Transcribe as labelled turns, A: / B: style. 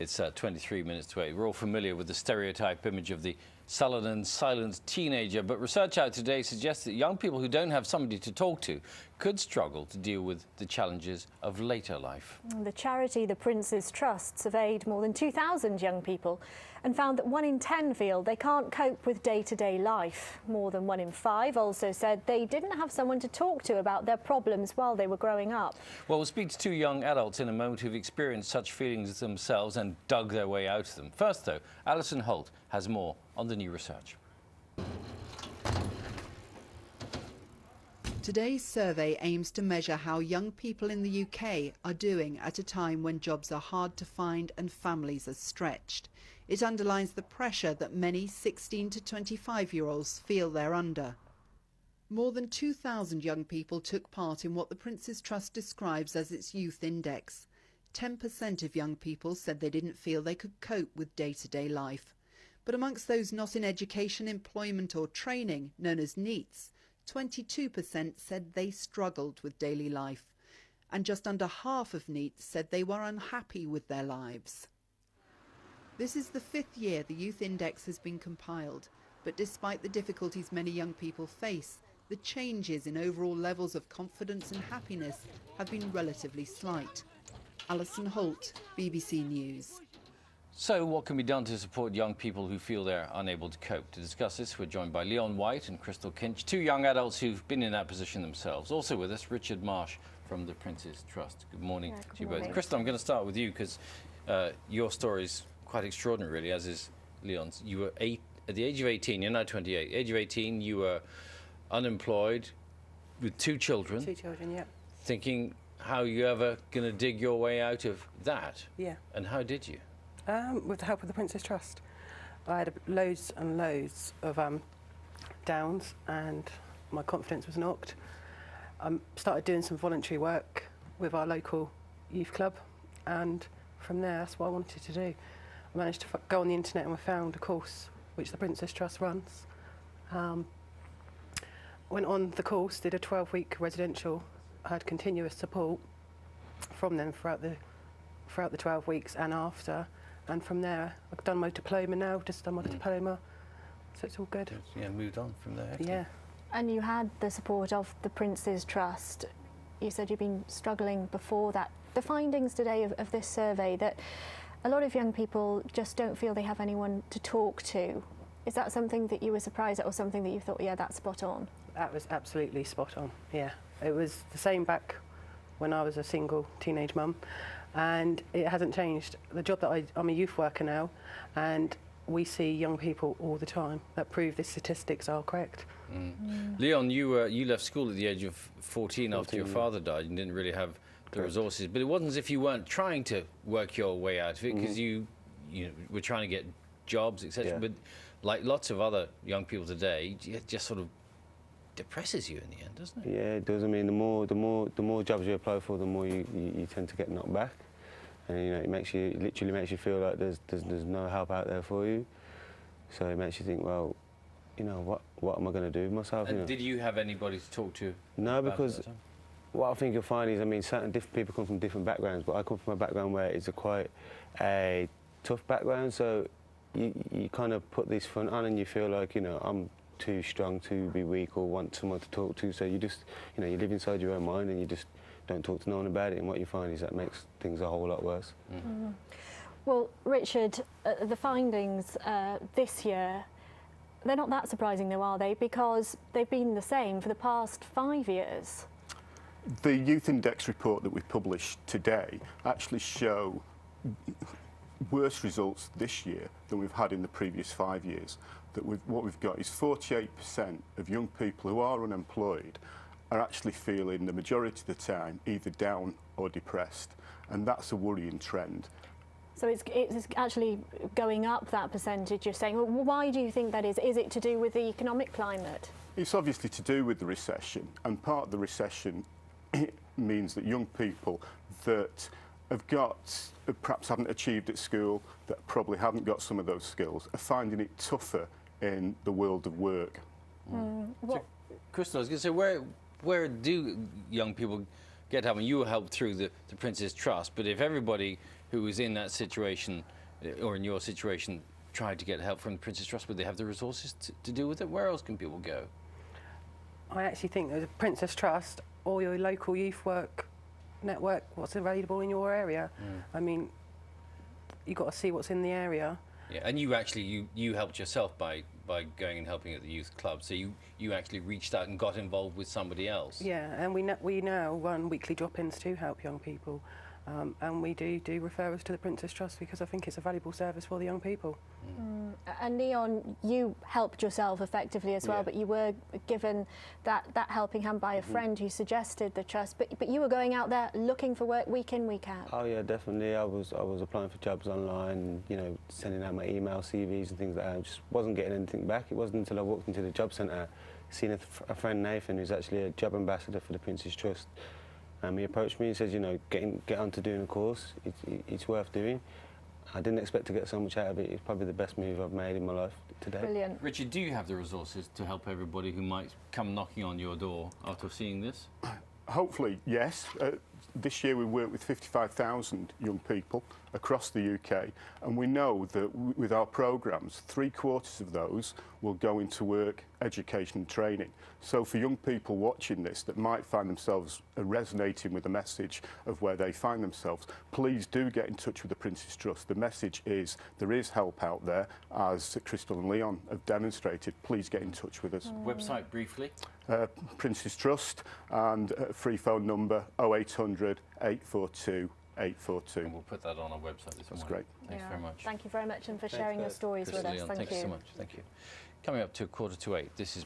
A: It's 23 minutes to 8. We're all familiar with the stereotype image of the sullen and silent teenager, but research out today suggests that young people who don't have somebody to talk to could struggle to deal with the challenges of later life.
B: The charity The Prince's Trust surveyed more than 2,000 young people and found that 1 in 10 feel they can't cope with day-to-day life. More than 1 in 5 also said they didn't have someone to talk to about their problems while they were growing up.
A: Well, we'll speak to 2 young adults in a moment who've experienced such feelings themselves and dug their way out of them. First, though, Alison Holt has more on the new research.
C: Today's survey aims to measure how young people in the UK are doing at a time when jobs are hard to find and families are stretched. It underlines the pressure that many 16 to 25-year-olds feel they're under. More than 2,000 young people took part in what the Prince's Trust describes as its youth index. 10% of young people said they didn't feel they could cope with day-to-day life. But amongst those not in education, employment or training, known as NEETs, 22% said they struggled with daily life. And just under half of NEETs said they were unhappy with their lives. This is the 5th year the Youth Index has been compiled, but despite the difficulties many young people face, the changes in overall levels of confidence and happiness have been relatively slight. Alison Holt, BBC News.
A: So what can be done to support young people who feel they're unable to cope? To discuss this, we're joined by Leon White and Crystal Kinch, 2 young adults who've been in that position themselves. Also with us, Richard Marsh from the Prince's Trust. Good morning to you both. Crystal, I'm going to start with you because your story is quite extraordinary, really, as is Leon's. You were at the age of 18, you're now 28. Age of 18, you were unemployed with 2 children.
D: 2 children, yeah.
A: Thinking, how are you ever going to dig your way out of that?
D: Yeah.
A: And how did you?
D: With the help of the Prince's Trust. I had loads and loads of downs and my confidence was knocked. I started doing some voluntary work with our local youth club, and from there that's what I wanted to do. I managed to go on the internet and I found a course which the Prince's Trust runs. Went on the course, did a 12-week residential, had continuous support from them throughout the 12 weeks and after. And from there, I've done my diploma now, just done my diploma, so it's all good.
A: Yeah, moved on from there.
D: Yeah.
B: And you had the support of the Prince's Trust. You said you've been struggling before that. The findings today of this survey, that a lot of young people just don't feel they have anyone to talk to. Is that something that you were surprised at, or something that you thought, yeah, that's spot on? That
D: was absolutely spot on, yeah. It was the same back when I was a single teenage mum. And it hasn't changed. The job that I'm a youth worker now, and we see young people all the time that prove the statistics are correct.
A: Leon, you left school at the age of 14 after your father died and didn't really have the resources, but it wasn't as if you weren't trying to work your way out of it, because you were trying to get jobs, etc. But like lots of other young people today, it just sort of depresses you in the end, doesn't it?
E: Yeah, it does. I mean, the more jobs you apply for, the more you tend to get knocked back, and it literally makes you feel like there's no help out there for you. So it makes you think, well, what am I going to do with myself?
A: And did you have anybody to talk to?
E: No, because what I think you'll find is, I mean, certain different people come from different backgrounds, but I come from a background where it's quite a tough background. So you kind of put this front on, and you feel like, I'm too strong to be weak or want someone to talk to, so you just, you live inside your own mind and you just don't talk to no one about it, and what you find is that makes things a whole lot worse.
B: Well, Richard, the findings this year, they're not that surprising though, are they? Because they've been the same for the past 5 years.
F: The Youth Index report that we published today actually show worse results this year than we've had in the previous 5 years. What we've got is 48% of young people who are unemployed are actually feeling, the majority of the time, either down or depressed, and that's a worrying trend.
B: So it's actually going up, that percentage, you're saying. Well, why do you think that is? Is it to do with the economic climate?
F: It's obviously to do with the recession, and part of the recession means that young people that perhaps haven't achieved at school, that probably haven't got some of those skills, are finding it tougher in the world of work.
A: So, Crystal, I was going to say, where do young people get help? I mean, you were helped through the Prince's Trust, but if everybody who is in that situation, or in your situation, tried to get help from the Prince's Trust? Would they have the resources to deal with it? Where else can people go?
D: I actually think there's a Princess Trust or your local youth work network, what's available in your area. I mean, you've got to see what's in the area.
A: Yeah, and you actually you helped yourself by going and helping at the youth club. So you actually reached out and got involved with somebody else.
D: Yeah, and we now run weekly drop-ins to help young people, and we do referrals to the Princess Trust because I think it's a valuable service for the young people.
B: And Leon, you helped yourself effectively as well,
E: Yeah.
B: but you were given that helping hand by a friend who suggested the trust. But you were going out there looking for work week in, week out.
E: Oh yeah, definitely. I was applying for jobs online, you know, sending out my email CVs and things like that. I just wasn't getting anything back. It wasn't until I walked into the job centre, seen a friend Nathan, who's actually a job ambassador for the Prince's Trust. He approached me and said, you know, get on to doing a course. It's worth doing. I didn't expect to get so much out of it. It's probably the best move I've made in my life today.
B: Brilliant.
A: Richard, do you have the resources to help everybody who might come knocking on your door after seeing this?
F: Hopefully, yes. This year we work with 55,000 young people across the UK, and we know that with our programmes, 3/4 of those will go into work, education and training. So for young people watching this that might find themselves resonating with the message of where they find themselves, please do get in touch with the Prince's Trust. The message is there is help out there, as Crystal and Leon have demonstrated. Please get in touch with us.
A: Website briefly.
F: Prince's Trust, and free phone number 0800 842 842.
A: And we'll put that on our website this morning.
F: great.
A: Thanks very much.
B: Thank you very much, and for sharing your stories with
A: Crystal,
B: us.
A: Leon,
B: Thank
A: thank you so much. Thank you. Coming up to 7:45, this is